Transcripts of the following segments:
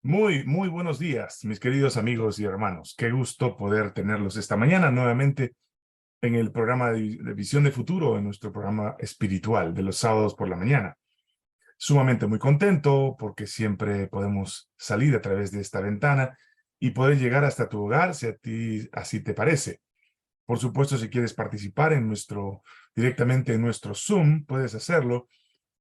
Muy buenos días, mis queridos amigos y hermanos. Qué gusto poder tenerlos esta mañana nuevamente en el programa de Visión de Futuro, en nuestro programa espiritual de los sábados por la mañana. Sumamente muy contento porque siempre podemos salir a través de esta ventana y poder llegar hasta tu hogar si a ti así te parece. Por supuesto, si quieres participar directamente en nuestro Zoom, puedes hacerlo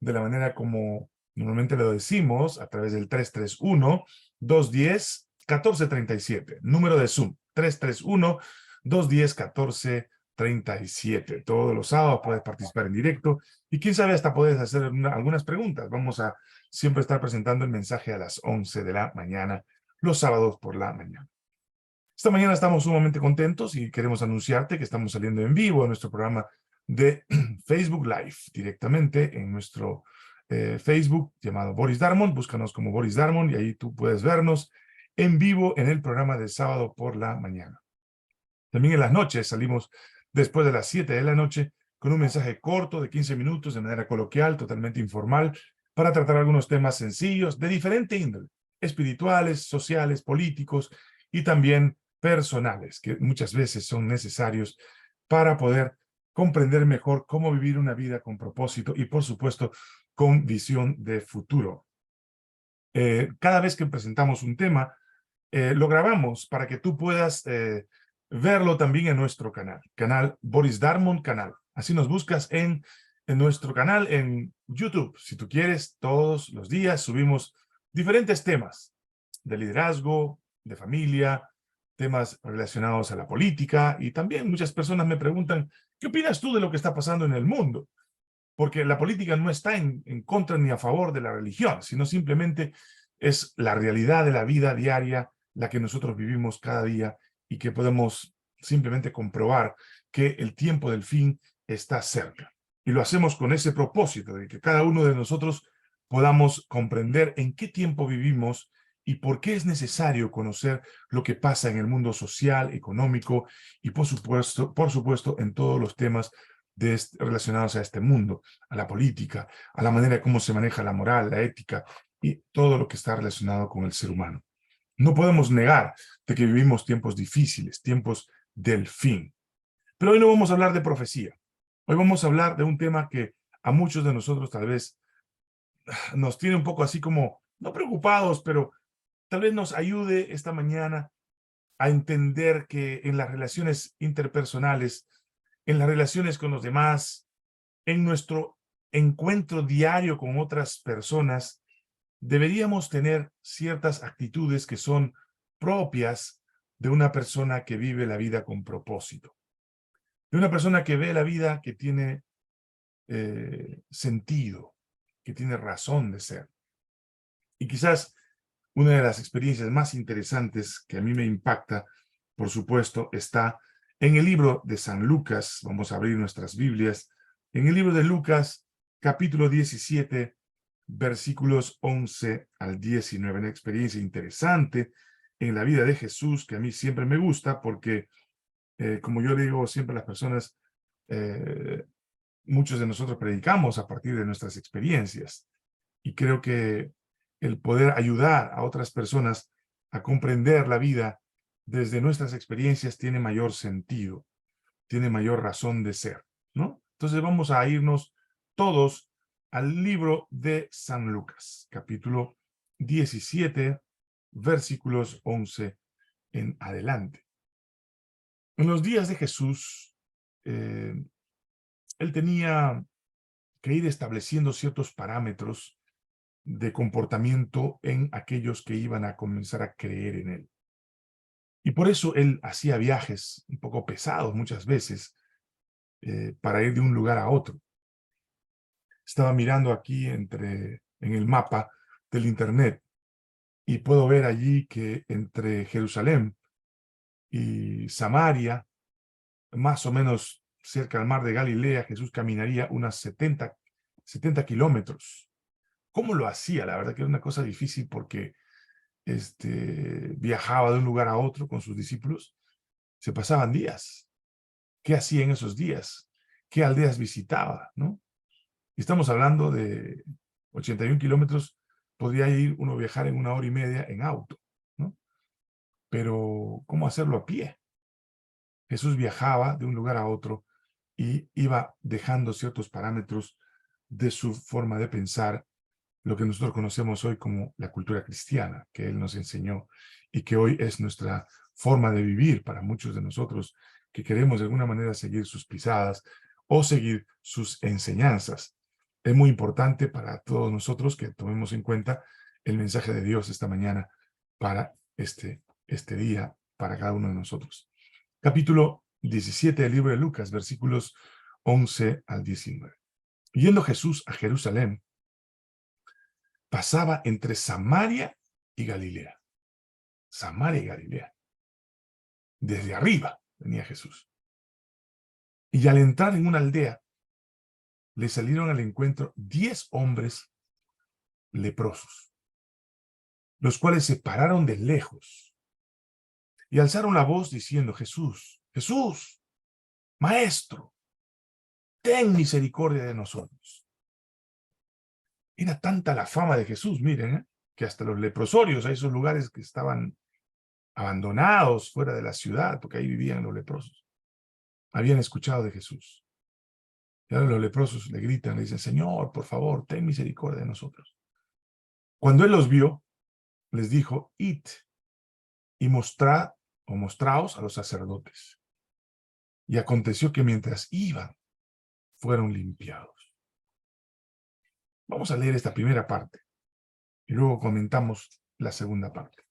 de la manera como normalmente lo decimos, a través del 331-210-1437. Número de Zoom, 331-210-1437. Todos los sábados puedes participar en directo y quién sabe hasta puedes hacer algunas preguntas. Vamos a siempre estar presentando el mensaje a las 11 de la mañana, los sábados por la mañana. Esta mañana estamos sumamente contentos y queremos anunciarte que estamos saliendo en vivo en nuestro programa de Facebook Live, directamente en nuestro Facebook llamado Boris Darmon. Búscanos como Boris Darmon y ahí tú puedes vernos en vivo en el programa de sábado por la mañana. También en las noches salimos después de las 7 de la noche con un mensaje corto de 15 minutos de manera coloquial, totalmente informal, para tratar algunos temas sencillos de diferente índole, espirituales, sociales, políticos y también personales, que muchas veces son necesarios para poder comprender mejor cómo vivir una vida con propósito y, por supuesto, con visión de futuro. Cada vez que presentamos un tema, lo grabamos para que tú puedas verlo también en nuestro canal Boris Darmon Canal. Así nos buscas en nuestro canal en YouTube. Si tú quieres, todos los días subimos diferentes temas de liderazgo, de familia, temas relacionados a la política, y también muchas personas me preguntan, ¿qué opinas tú de lo que está pasando en el mundo? Porque la política no está en contra ni a favor de la religión, sino simplemente es la realidad de la vida diaria, la que nosotros vivimos cada día y que podemos simplemente comprobar que el tiempo del fin está cerca. Y lo hacemos con ese propósito de que cada uno de nosotros podamos comprender en qué tiempo vivimos y por qué es necesario conocer lo que pasa en el mundo social, económico y por supuesto en todos los temas relacionados a este mundo, a la política, a la manera como se maneja la moral, la ética y todo lo que está relacionado con el ser humano. No podemos negar de que vivimos tiempos difíciles, tiempos del fin. Pero hoy no vamos a hablar de profecía. Hoy vamos a hablar de un tema que a muchos de nosotros tal vez nos tiene un poco así como, no preocupados, pero tal vez nos ayude esta mañana a entender que en las relaciones interpersonales, en las relaciones con los demás, en nuestro encuentro diario con otras personas, deberíamos tener ciertas actitudes que son propias de una persona que vive la vida con propósito, de una persona que ve la vida que tiene sentido, que tiene razón de ser. Y quizás una de las experiencias más interesantes que a mí me impacta, por supuesto, está en el libro de San Lucas. Vamos a abrir nuestras Biblias. En el libro de Lucas, capítulo 17, versículos 11 al 19. Una experiencia interesante en la vida de Jesús que a mí siempre me gusta porque, como yo digo siempre a las personas, muchos de nosotros predicamos a partir de nuestras experiencias. Y creo que el poder ayudar a otras personas a comprender la vida desde nuestras experiencias tiene mayor sentido, tiene mayor razón de ser, ¿no? Entonces vamos a irnos todos al libro de San Lucas, capítulo 17, versículos 11 en adelante. En los días de Jesús, él tenía que ir estableciendo ciertos parámetros de comportamiento en aquellos que iban a comenzar a creer en él. Y por eso él hacía viajes un poco pesados muchas veces para ir de un lugar a otro. Estaba mirando aquí en el mapa del internet y puedo ver allí que entre Jerusalén y Samaria, más o menos cerca al mar de Galilea, Jesús caminaría unas 70 kilómetros. ¿Cómo lo hacía? La verdad que era una cosa difícil porque viajaba de un lugar a otro con sus discípulos. Se pasaban días. ¿Qué hacía en esos días? ¿Qué aldeas visitaba? ¿No? Estamos hablando de 81 kilómetros podría uno viajar en 1 hora y media en auto, ¿no? Pero, ¿cómo hacerlo a pie? Jesús viajaba de un lugar a otro y iba dejando ciertos parámetros de su forma de pensar, lo que nosotros conocemos hoy como la cultura cristiana, que Él nos enseñó y que hoy es nuestra forma de vivir para muchos de nosotros que queremos de alguna manera seguir sus pisadas o seguir sus enseñanzas. Es muy importante para todos nosotros que tomemos en cuenta el mensaje de Dios esta mañana para este día, para cada uno de nosotros. Capítulo 17 del libro de Lucas, versículos 11 al 19. Yendo Jesús a Jerusalén, pasaba entre Samaria y Galilea. Samaria y Galilea. Desde arriba venía Jesús. Y al entrar en una aldea, le salieron al encuentro 10 hombres leprosos, los cuales se pararon de lejos y alzaron la voz diciendo: Jesús, Jesús, Maestro, ten misericordia de nosotros. Era tanta la fama de Jesús, miren, que hasta los leprosorios, a esos lugares que estaban abandonados fuera de la ciudad, porque ahí vivían los leprosos, habían escuchado de Jesús. Y ahora los leprosos le gritan, le dicen: Señor, por favor, ten misericordia de nosotros. Cuando Él los vio, les dijo: id y mostraos a los sacerdotes. Y aconteció que mientras iban, fueron limpiados. Vamos a leer esta primera parte y luego comentamos la segunda parte.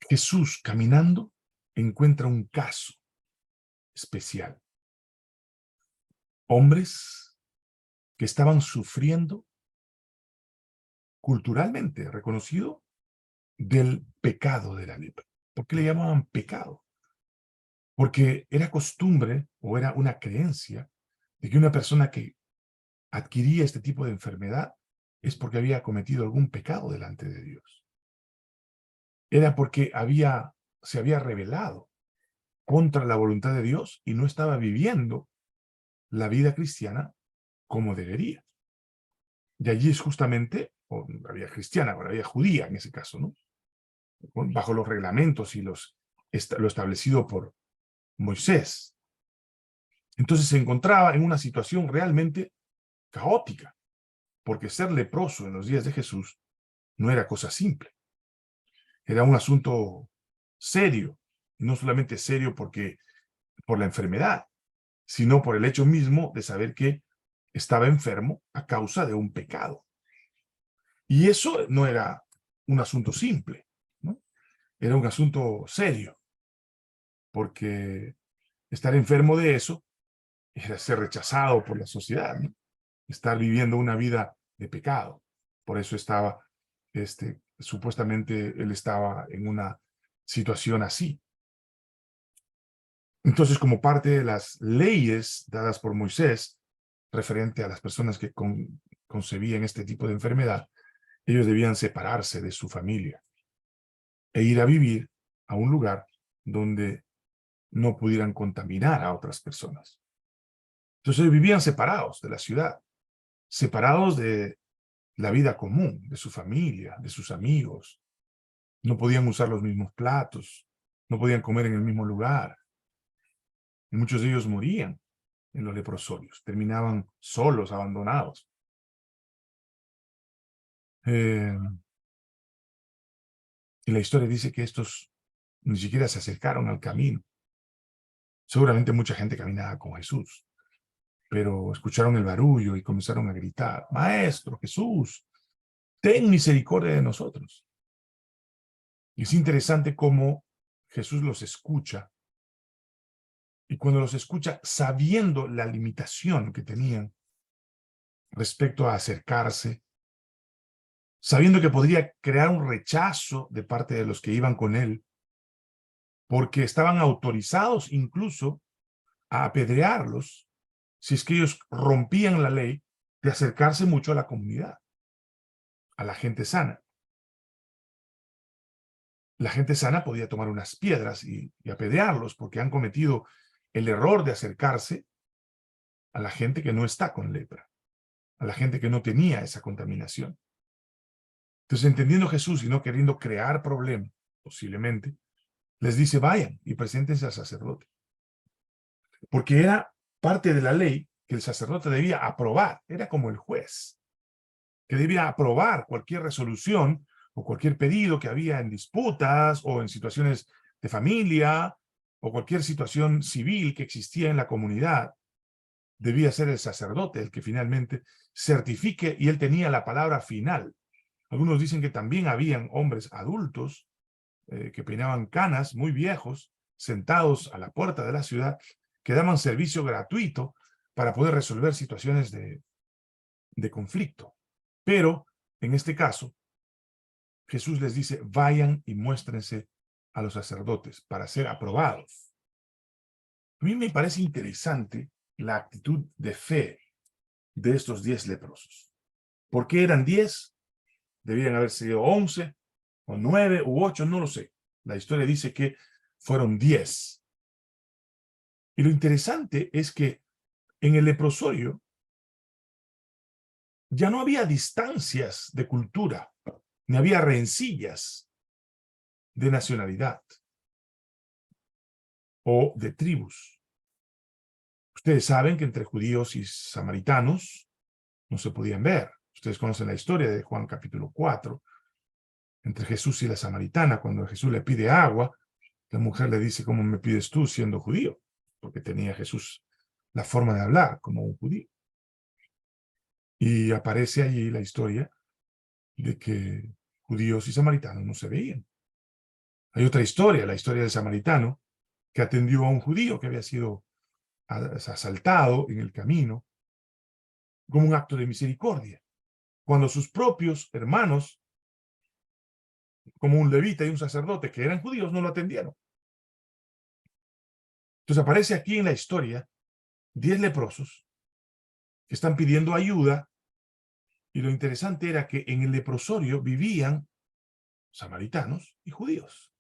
Jesús, caminando, encuentra un caso especial. Hombres que estaban sufriendo, culturalmente reconocido, del pecado de la lepra. ¿Por qué le llamaban pecado? Porque era costumbre o era una creencia de que una persona que adquiría este tipo de enfermedad es porque había cometido algún pecado delante de Dios. Era porque se había rebelado contra la voluntad de Dios y no estaba viviendo la vida cristiana como debería. De allí es justamente, o la vida cristiana, o la vida judía en ese caso, ¿no? Bajo los reglamentos y lo establecido por Moisés. Entonces se encontraba en una situación realmente caótica, porque ser leproso en los días de Jesús no era cosa simple. Era un asunto serio, y no solamente serio por la enfermedad, sino por el hecho mismo de saber que estaba enfermo a causa de un pecado. Y eso no era un asunto simple, ¿no? Era un asunto serio, porque estar enfermo de eso era ser rechazado por la sociedad, ¿no? Estar viviendo una vida de pecado. Por eso supuestamente él estaba en una situación así. Entonces, como parte de las leyes dadas por Moisés, referente a las personas que concebían este tipo de enfermedad, ellos debían separarse de su familia e ir a vivir a un lugar donde no pudieran contaminar a otras personas. Entonces vivían separados de la ciudad, separados de la vida común, de su familia, de sus amigos. No podían usar los mismos platos, no podían comer en el mismo lugar. Y muchos de ellos morían en los leprosorios, terminaban solos, abandonados. Y la historia dice que estos ni siquiera se acercaron al camino. Seguramente mucha gente caminaba con Jesús, pero escucharon el barullo y comenzaron a gritar: Maestro, Jesús, ten misericordia de nosotros. Y es interesante cómo Jesús los escucha, y cuando los escucha, sabiendo la limitación que tenían respecto a acercarse, sabiendo que podría crear un rechazo de parte de los que iban con él, porque estaban autorizados incluso a apedrearlos si es que ellos rompían la ley de acercarse mucho a la comunidad, a la gente sana. La gente sana podía tomar unas piedras y apedrearlos porque han cometido el error de acercarse a la gente que no está con lepra, a la gente que no tenía esa contaminación. Entonces, entendiendo Jesús y no queriendo crear problema, posiblemente, les dice, vayan y preséntense al sacerdote. Porque era parte de la ley que el sacerdote debía aprobar. Era como el juez, que debía aprobar cualquier resolución o cualquier pedido que había en disputas o en situaciones de familia o cualquier situación civil que existía en la comunidad. Debía ser el sacerdote el que finalmente certifique, y él tenía la palabra final. Algunos dicen que también habían hombres adultos que peinaban canas, muy viejos, sentados a la puerta de la ciudad, que daban servicio gratuito para poder resolver situaciones de conflicto. Pero, en este caso, Jesús les dice, vayan y muéstrense a los sacerdotes para ser aprobados. A mí me parece interesante la actitud de fe de estos 10 leprosos. ¿Por qué eran 10? Debían haber sido 11, o 9, u 8, no lo sé. La historia dice que fueron 10. Y lo interesante es que en el leprosorio ya no había distancias de cultura, ni había rencillas de nacionalidad o de tribus. Ustedes saben que entre judíos y samaritanos no se podían ver. Ustedes conocen la historia de Juan capítulo 4, entre Jesús y la samaritana, cuando Jesús le pide agua, la mujer le dice, ¿cómo me pides tú siendo judío? Porque tenía Jesús la forma de hablar como un judío. Y aparece allí la historia de que judíos y samaritanos no se veían. Hay otra historia, la historia del samaritano, que atendió a un judío que había sido asaltado en el camino, como un acto de misericordia, cuando sus propios hermanos, como un levita y un sacerdote que eran judíos, no lo atendieron. Entonces aparece aquí en la historia 10 leprosos que están pidiendo ayuda, y lo interesante era que en el leprosorio vivían samaritanos y judíos.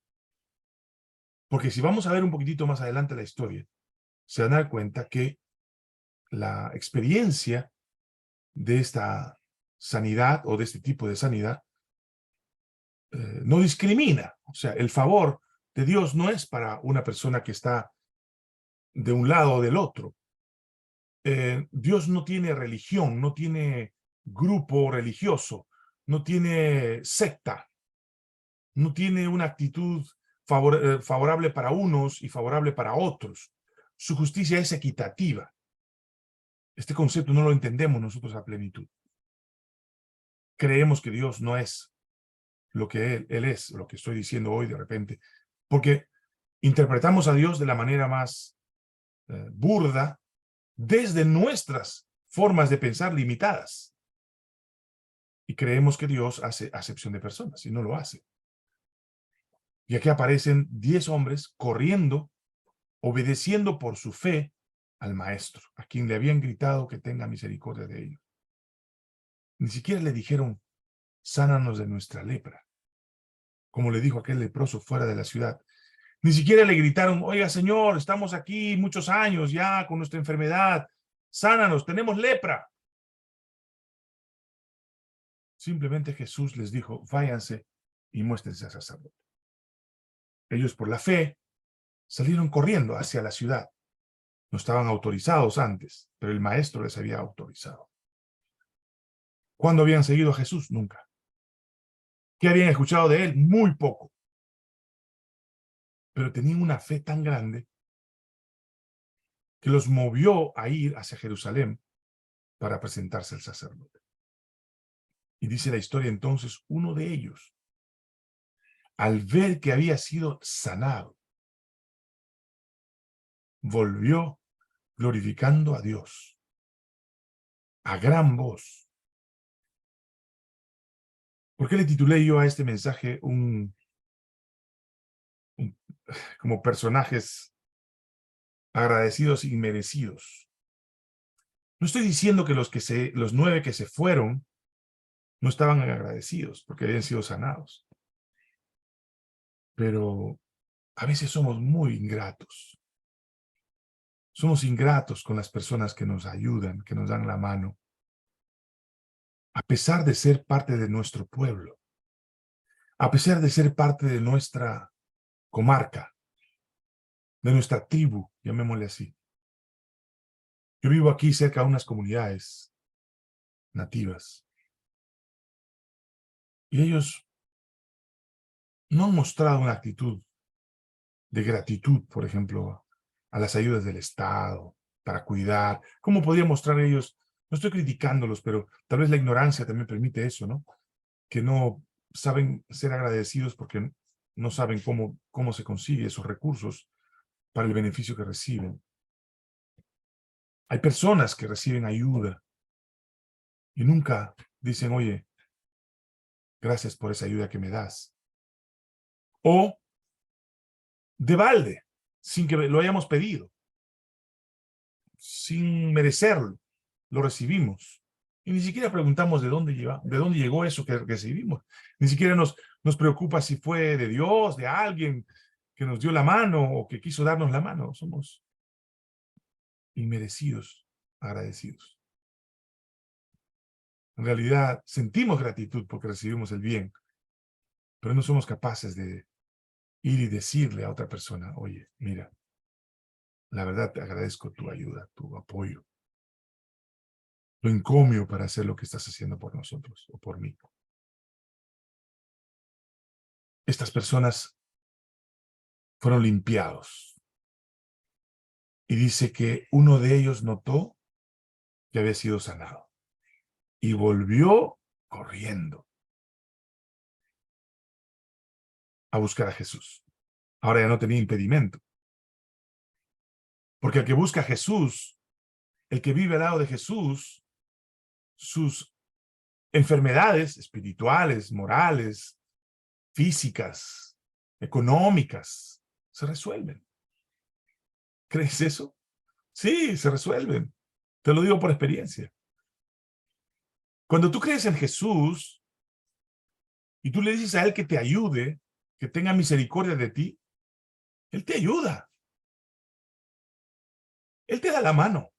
Porque si vamos a ver un poquitito más adelante la historia, se van a dar cuenta que la experiencia de esta sanidad o de este tipo de sanidad no discrimina. O sea, el favor de Dios no es para una persona que está de un lado o del otro. Dios no tiene religión, no tiene grupo religioso, no tiene secta, no tiene una actitud favorable para unos y favorable para otros. Su justicia es equitativa. Este concepto no lo entendemos nosotros a plenitud. Creemos que Dios no es lo que Él es, lo que estoy diciendo hoy de repente, porque interpretamos a Dios de la manera más burda desde nuestras formas de pensar limitadas. Y creemos que Dios hace acepción de personas, y no lo hace. Y aquí aparecen 10 hombres corriendo, obedeciendo por su fe al maestro, a quien le habían gritado que tenga misericordia de ellos. Ni siquiera le dijeron, sánanos de nuestra lepra, como le dijo aquel leproso fuera de la ciudad. Ni siquiera le gritaron, oiga, Señor, estamos aquí muchos años ya con nuestra enfermedad, sánanos, tenemos lepra. Simplemente Jesús les dijo, váyanse y muéstrense al sacerdote. Ellos, por la fe, salieron corriendo hacia la ciudad. No estaban autorizados antes, pero el maestro les había autorizado. ¿Cuándo habían seguido a Jesús? Nunca. ¿Qué habían escuchado de él? Muy poco. Pero tenían una fe tan grande que los movió a ir hacia Jerusalén para presentarse al sacerdote. Y dice la historia entonces, uno de ellos, al ver que había sido sanado, volvió glorificando a Dios a gran voz. ¿Por qué le titulé yo a este mensaje como personajes agradecidos y merecidos? No estoy diciendo que los 9 que se fueron no estaban agradecidos porque habían sido sanados. Pero a veces somos muy ingratos. Somos ingratos con las personas que nos ayudan, que nos dan la mano, a pesar de ser parte de nuestro pueblo. A pesar de ser parte de nuestra comarca, de nuestra tribu, llamémosle así. Yo vivo aquí cerca de unas comunidades nativas y ellos no han mostrado una actitud de gratitud, por ejemplo, a las ayudas del Estado para cuidar. ¿Cómo podrían mostrar ellos? No estoy criticándolos, pero tal vez la ignorancia también permite eso, ¿no? Que no saben ser agradecidos porque no saben cómo se consigue esos recursos para el beneficio que reciben. Hay personas que reciben ayuda y nunca dicen, oye, gracias por esa ayuda que me das. O de balde, sin que lo hayamos pedido, sin merecerlo, lo recibimos. Y ni siquiera preguntamos de dónde llegó eso que recibimos. Ni siquiera nos preocupa si fue de Dios, de alguien que nos dio la mano o que quiso darnos la mano. Somos inmerecidos, agradecidos. En realidad sentimos gratitud porque recibimos el bien, pero no somos capaces de ir y decirle a otra persona, oye, mira, la verdad te agradezco tu ayuda, tu apoyo, tu encomio para hacer lo que estás haciendo por nosotros o por mí. Estas personas fueron limpiados. Y dice que uno de ellos notó que había sido sanado. Y volvió corriendo a buscar a Jesús. Ahora ya no tenía impedimento. Porque el que busca a Jesús, el que vive al lado de Jesús, sus enfermedades espirituales, morales, físicas, económicas, se resuelven. ¿Crees eso? Sí, se resuelven. Te lo digo por experiencia. Cuando tú crees en Jesús y tú le dices a Él que te ayude, que tenga misericordia de ti, Él te ayuda. Él te da la mano.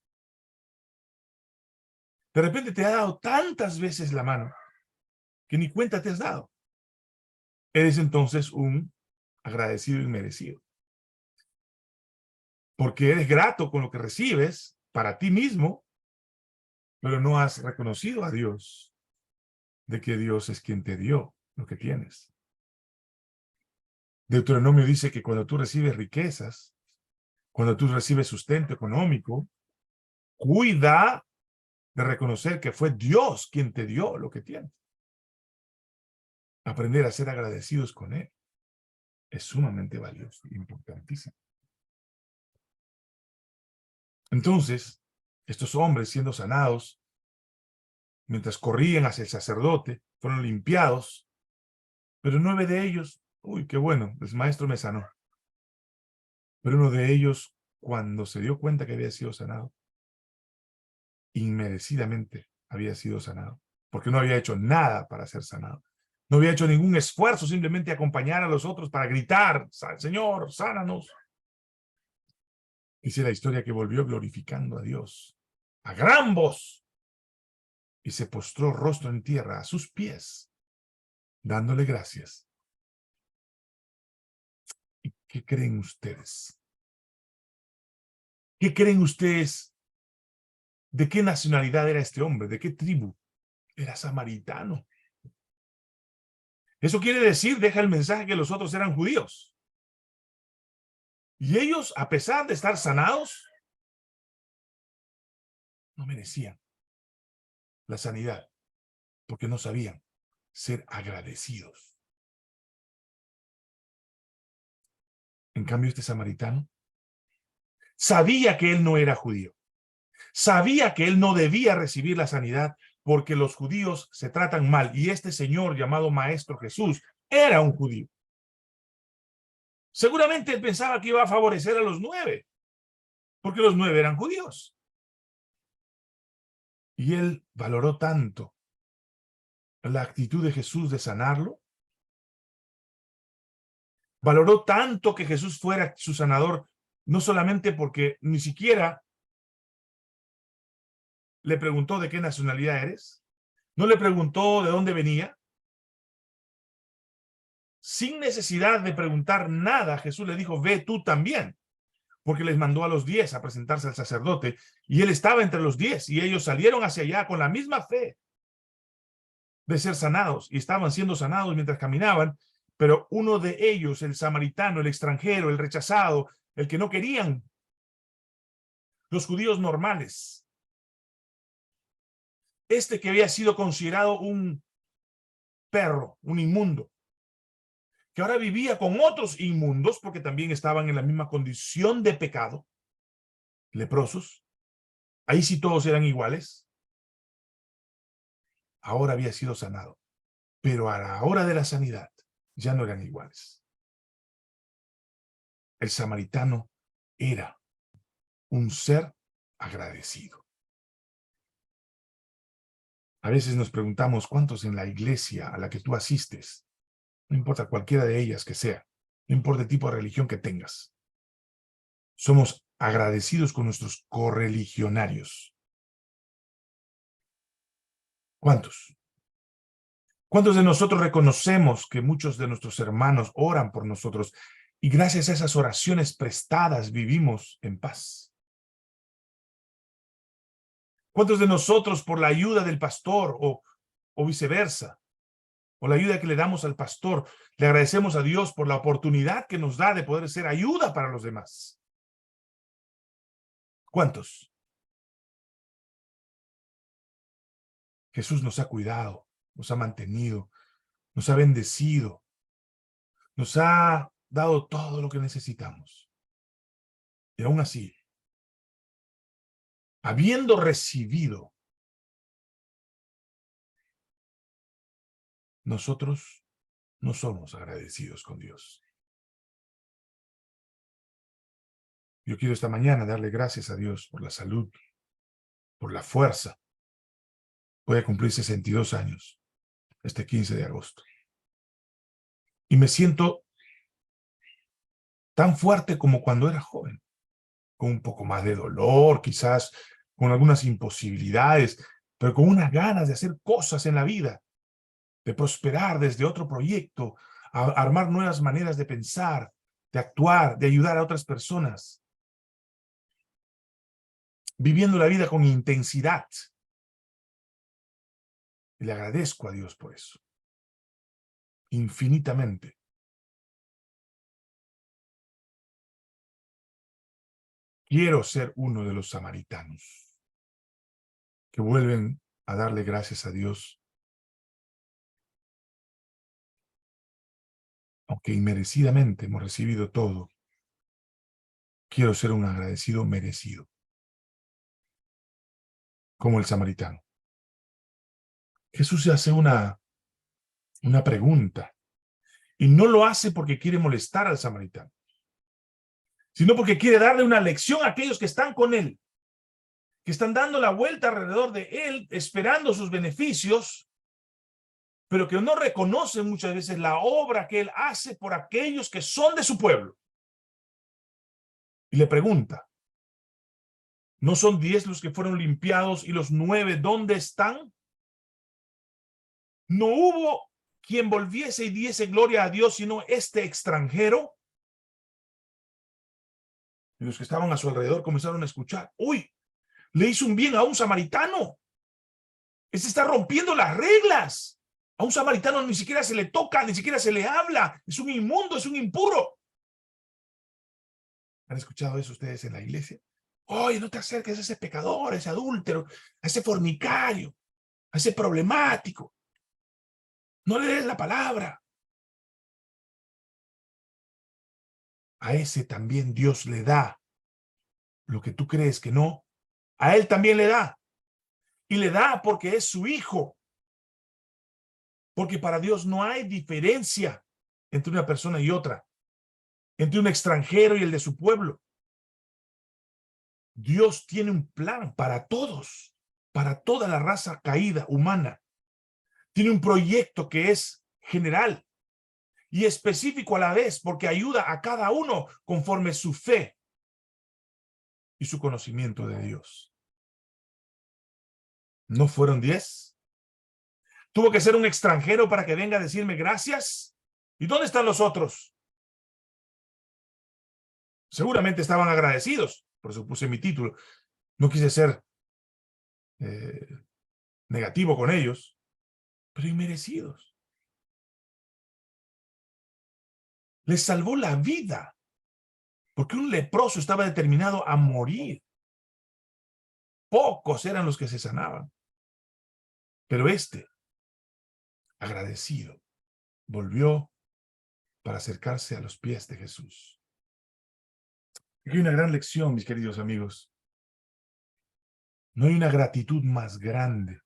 De repente te ha dado tantas veces la mano que ni cuenta te has dado. Eres entonces un agradecido y merecido. Porque eres grato con lo que recibes para ti mismo, pero no has reconocido a Dios de que Dios es quien te dio lo que tienes. Deuteronomio dice que cuando tú recibes riquezas, cuando tú recibes sustento económico, cuida de reconocer que fue Dios quien te dio lo que tienes. Aprender a ser agradecidos con Él es sumamente valioso, importantísimo. Entonces, estos hombres siendo sanados, mientras corrían hacia el sacerdote, fueron limpiados, pero 9 de ellos, uy, qué bueno, el maestro me sanó. Pero uno de ellos, cuando se dio cuenta que había sido sanado, inmerecidamente había sido sanado, porque no había hecho nada para ser sanado. No había hecho ningún esfuerzo, simplemente acompañar a los otros para gritar, Señor, sánanos. Dice la historia que volvió glorificando a Dios a gran voz y se postró rostro en tierra a sus pies, dándole gracias. ¿Y qué creen ustedes? ¿Qué creen ustedes? ¿De qué nacionalidad era este hombre? ¿De qué tribu? Era samaritano. Eso quiere decir, deja el mensaje que los otros eran judíos. Y ellos, a pesar de estar sanados, no merecían la sanidad, porque no sabían ser agradecidos. En cambio, este samaritano sabía que él no era judío. Sabía que él no debía recibir la sanidad porque los judíos se tratan mal. Y este señor llamado Maestro Jesús era un judío. Seguramente él pensaba que iba a favorecer a los 9, porque los 9 eran judíos. Y él valoró tanto la actitud de Jesús de sanarlo. Valoró tanto que Jesús fuera su sanador, no solamente porque ni siquiera le preguntó de qué nacionalidad eres, no le preguntó de dónde venía, sin necesidad de preguntar nada, Jesús le dijo, ve tú también, porque les mandó a los 10 a presentarse al sacerdote, y él estaba entre los 10, y ellos salieron hacia allá con la misma fe de ser sanados, y estaban siendo sanados mientras caminaban, pero uno de ellos, el samaritano, el extranjero, el rechazado, el que no querían los judíos normales, este que había sido considerado un perro, un inmundo, que ahora vivía con otros inmundos, porque también estaban en la misma condición de pecado, leprosos, ahí sí todos eran iguales, ahora había sido sanado, pero a la hora de la sanidad ya no eran iguales. El samaritano era un ser agradecido. A veces nos preguntamos cuántos en la iglesia a la que tú asistes, no importa cualquiera de ellas que sea, no importa el tipo de religión que tengas, somos agradecidos con nuestros correligionarios. ¿Cuántos? ¿Cuántos de nosotros reconocemos que muchos de nuestros hermanos oran por nosotros y gracias a esas oraciones prestadas vivimos en paz? ¿Cuántos de nosotros por la ayuda del pastor o viceversa, o la ayuda que le damos al pastor, le agradecemos a Dios por la oportunidad que nos da de poder ser ayuda para los demás? ¿Cuántos? Jesús nos ha cuidado, nos ha mantenido, nos ha bendecido, nos ha dado todo lo que necesitamos. Y aún así, habiendo recibido, nosotros no somos agradecidos con Dios. Yo quiero esta mañana darle gracias a Dios por la salud, por la fuerza. Voy a cumplir 62 años este 15 de agosto. Y me siento tan fuerte como cuando era joven, con un poco más de dolor, quizás con algunas imposibilidades, pero con unas ganas de hacer cosas en la vida, de prosperar desde otro proyecto, a armar nuevas maneras de pensar, de actuar, de ayudar a otras personas, viviendo la vida con intensidad. Y le agradezco a Dios por eso, infinitamente. Quiero ser uno de los samaritanos que vuelven a darle gracias a Dios, aunque inmerecidamente hemos recibido todo. Quiero ser un agradecido merecido, como el samaritano. Jesús se hace una pregunta, y no lo hace porque quiere molestar al samaritano, sino porque quiere darle una lección a aquellos que están con él, que están dando la vuelta alrededor de él, esperando sus beneficios, pero que no reconocen muchas veces la obra que él hace por aquellos que son de su pueblo. Y le pregunta, ¿no son 10 los que fueron limpiados y los 9 dónde están? ¿No hubo quien volviese y diese gloria a Dios sino este extranjero? Y los que estaban a su alrededor comenzaron a escuchar, ¡uy! Le hizo un bien a un samaritano. Ese está rompiendo las reglas. A un samaritano ni siquiera se le toca, ni siquiera se le habla. Es un inmundo, es un impuro. ¿Han escuchado eso ustedes en la iglesia? Oye, no te acerques a ese pecador, a ese adúltero, a ese fornicario, a ese problemático. No le des la palabra. A ese también Dios le da lo que tú crees que no. A él también le da. Y le da porque es su hijo. Porque para Dios no hay diferencia entre una persona y otra, entre un extranjero y el de su pueblo. Dios tiene un plan para todos, para toda la raza caída humana. Tiene un proyecto que es general y específico a la vez, porque ayuda a cada uno conforme su fe y su conocimiento de Dios. ¿No fueron 10? ¿Tuvo que ser un extranjero para que venga a decirme gracias? ¿Y dónde están los otros? Seguramente estaban agradecidos. Por eso puse mi título. No quise ser negativo con ellos, pero inmerecidos. Les salvó la vida, porque un leproso estaba determinado a morir. Pocos eran los que se sanaban. Pero este, agradecido, volvió para acercarse a los pies de Jesús. Aquí hay una gran lección, mis queridos amigos. No hay una gratitud más grande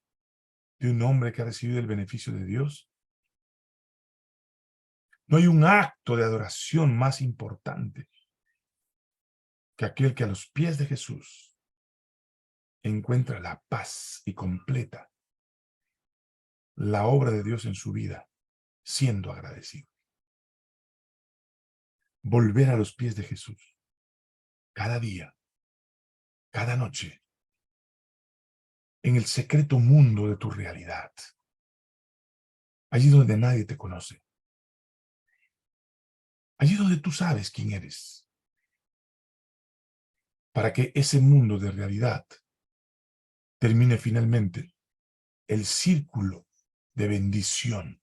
de un hombre que ha recibido el beneficio de Dios. No hay un acto de adoración más importante que aquel que a los pies de Jesús encuentra la paz y completa la obra de Dios en su vida, siendo agradecido. Volver a los pies de Jesús cada día, cada noche, en el secreto mundo de tu realidad, allí donde nadie te conoce, allí donde tú sabes quién eres, para que ese mundo de realidad termine finalmente el círculo de bendición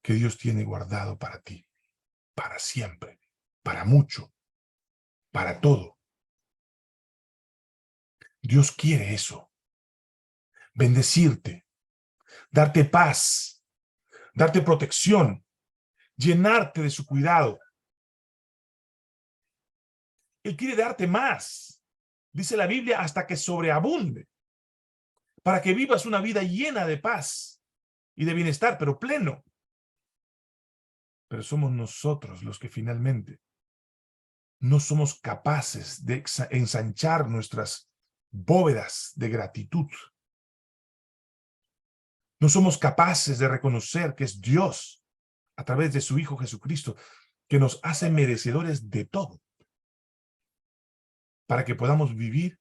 que Dios tiene guardado para ti, para siempre, para mucho, para todo. Dios quiere eso, bendecirte, darte paz, darte protección, llenarte de su cuidado. Él quiere darte más, dice la Biblia, hasta que sobreabunde, para que vivas una vida llena de paz y de bienestar, pero pleno. Pero somos nosotros los que finalmente no somos capaces de ensanchar nuestras bóvedas de gratitud. No somos capaces de reconocer que es Dios, a través de su Hijo Jesucristo, que nos hace merecedores de todo, para que podamos vivir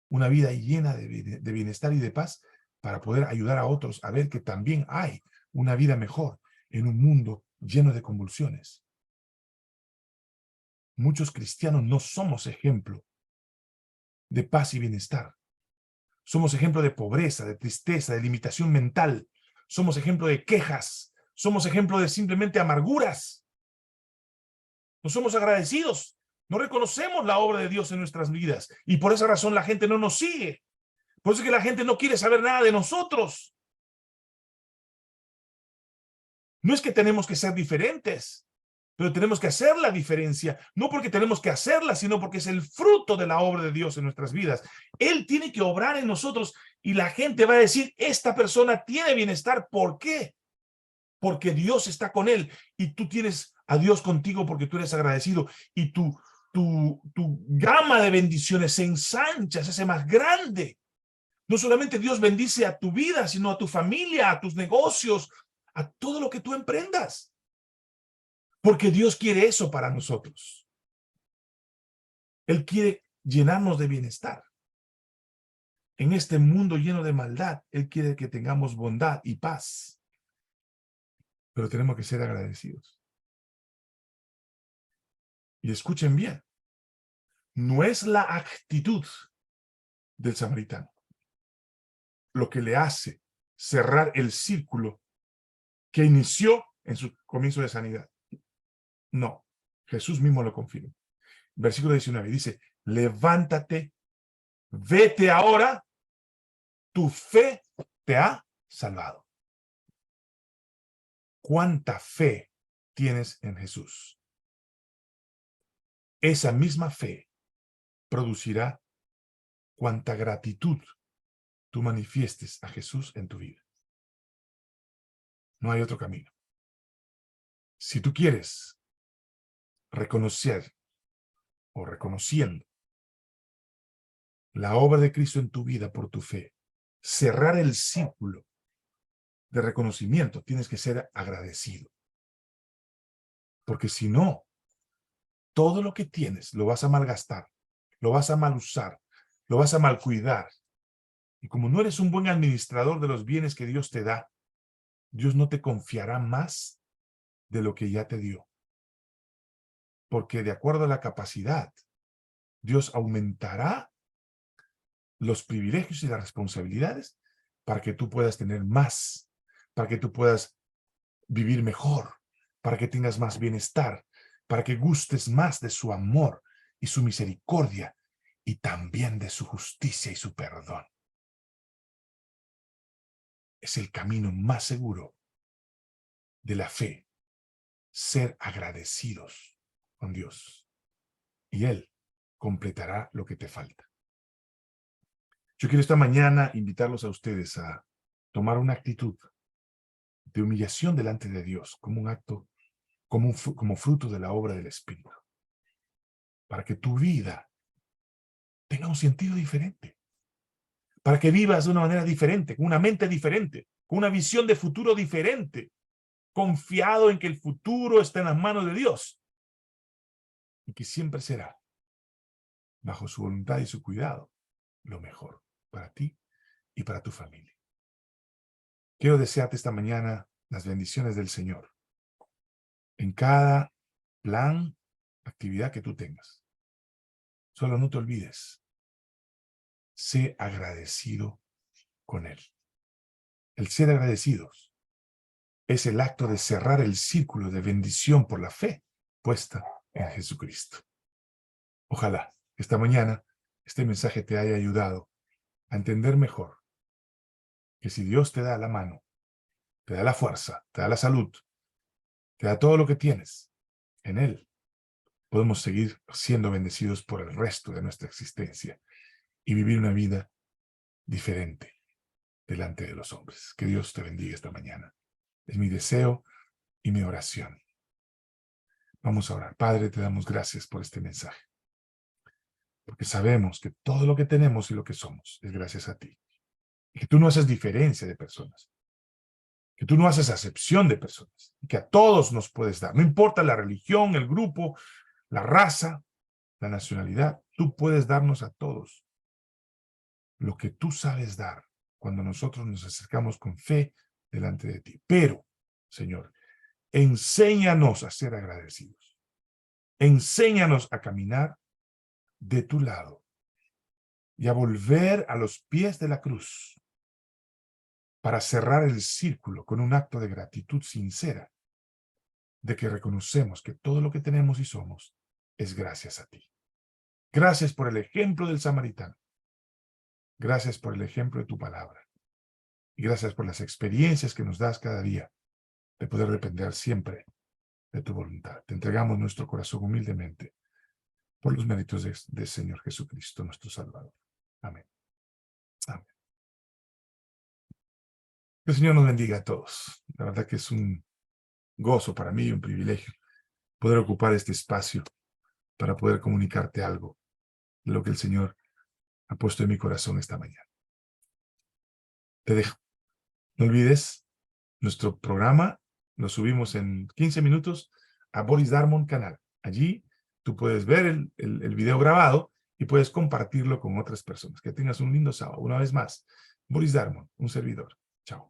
una vida llena de bienestar y de paz, para poder ayudar a otros a ver que también hay una vida mejor en un mundo lleno de convulsiones. Muchos cristianos no somos ejemplo de paz y bienestar. Somos ejemplo de pobreza, de tristeza, de limitación mental. Somos ejemplo de quejas. Somos ejemplo de simplemente amarguras. No somos agradecidos. No reconocemos la obra de Dios en nuestras vidas. Y por esa razón la gente no nos sigue. Por eso es que la gente no quiere saber nada de nosotros. No es que tenemos que ser diferentes, pero tenemos que hacer la diferencia, no porque tenemos que hacerla, sino porque es el fruto de la obra de Dios en nuestras vidas. Él tiene que obrar en nosotros y la gente va a decir, esta persona tiene bienestar. ¿Por qué? Porque Dios está con él y tú tienes a Dios contigo porque tú eres agradecido y tu gama de bendiciones se ensancha, se hace más grande. No solamente Dios bendice a tu vida, sino a tu familia, a tus negocios, a todo lo que tú emprendas. Porque Dios quiere eso para nosotros. Él quiere llenarnos de bienestar. En este mundo lleno de maldad, Él quiere que tengamos bondad y paz. Pero tenemos que ser agradecidos. Y escuchen bien, no es la actitud del samaritano lo que le hace cerrar el círculo que inició en su comienzo de sanidad. No, Jesús mismo lo confirma. Versículo 19 dice, levántate, vete ahora, tu fe te ha salvado. ¿Cuánta fe tienes en Jesús? Esa misma fe producirá cuánta gratitud tú manifiestes a Jesús en tu vida. No hay otro camino. Si tú quieres reconocer o reconociendo la obra de Cristo en tu vida por tu fe, cerrar el círculo de reconocimiento, tienes que ser agradecido. Porque si no, todo lo que tienes lo vas a malgastar, lo vas a mal usar, lo vas a mal cuidar. Y como no eres un buen administrador de los bienes que Dios te da, Dios no te confiará más de lo que ya te dio. Porque de acuerdo a la capacidad, Dios aumentará los privilegios y las responsabilidades para que tú puedas tener más, para que tú puedas vivir mejor, para que tengas más bienestar, para que gustes más de su amor y su misericordia y también de su justicia y su perdón. Es el camino más seguro de la fe, ser agradecidos con Dios, y Él completará lo que te falta. Yo quiero esta mañana invitarlos a ustedes a tomar una actitud de humillación delante de Dios como un acto, como fruto de la obra del Espíritu, para que tu vida tenga un sentido diferente, para que vivas de una manera diferente, con una mente diferente, con una visión de futuro diferente, confiado en que el futuro está en las manos de Dios y que siempre será, bajo su voluntad y su cuidado, lo mejor para ti y para tu familia. Quiero desearte esta mañana las bendiciones del Señor en cada plan, actividad que tú tengas. Solo no te olvides, sé agradecido con Él. El ser agradecidos es el acto de cerrar el círculo de bendición por la fe puesta en Jesucristo. Ojalá esta mañana este mensaje te haya ayudado a entender mejor que si Dios te da la mano, te da la fuerza, te da la salud, te da todo lo que tienes, en Él podemos seguir siendo bendecidos por el resto de nuestra existencia y vivir una vida diferente delante de los hombres. Que Dios te bendiga esta mañana. Es mi deseo y mi oración. Vamos a orar. Padre, te damos gracias por este mensaje, porque sabemos que todo lo que tenemos y lo que somos es gracias a ti. Y que tú no haces diferencia de personas, que tú no haces acepción de personas, y que a todos nos puedes dar. No importa la religión, el grupo, la raza, la nacionalidad, tú puedes darnos a todos lo que tú sabes dar cuando nosotros nos acercamos con fe delante de ti. Pero, Señor, enséñanos a ser agradecidos. Enséñanos a caminar de tu lado y a volver a los pies de la cruz para cerrar el círculo con un acto de gratitud sincera de que reconocemos que todo lo que tenemos y somos es gracias a ti. Gracias por el ejemplo del samaritano. Gracias por el ejemplo de tu palabra. Y gracias por las experiencias que nos das cada día de poder depender siempre de tu voluntad. Te entregamos nuestro corazón humildemente por los méritos del Señor Jesucristo, nuestro Salvador. Amén. Amén. Que el Señor nos bendiga a todos. La verdad que es un gozo para mí y un privilegio poder ocupar este espacio para poder comunicarte algo de lo que el Señor ha puesto en mi corazón esta mañana. Te dejo. No olvides, nuestro programa lo subimos en 15 minutos a Boris Darmon canal. Allí tú puedes ver el video grabado y puedes compartirlo con otras personas. Que tengas un lindo sábado. Una vez más, Boris Darmon, un servidor. Chao.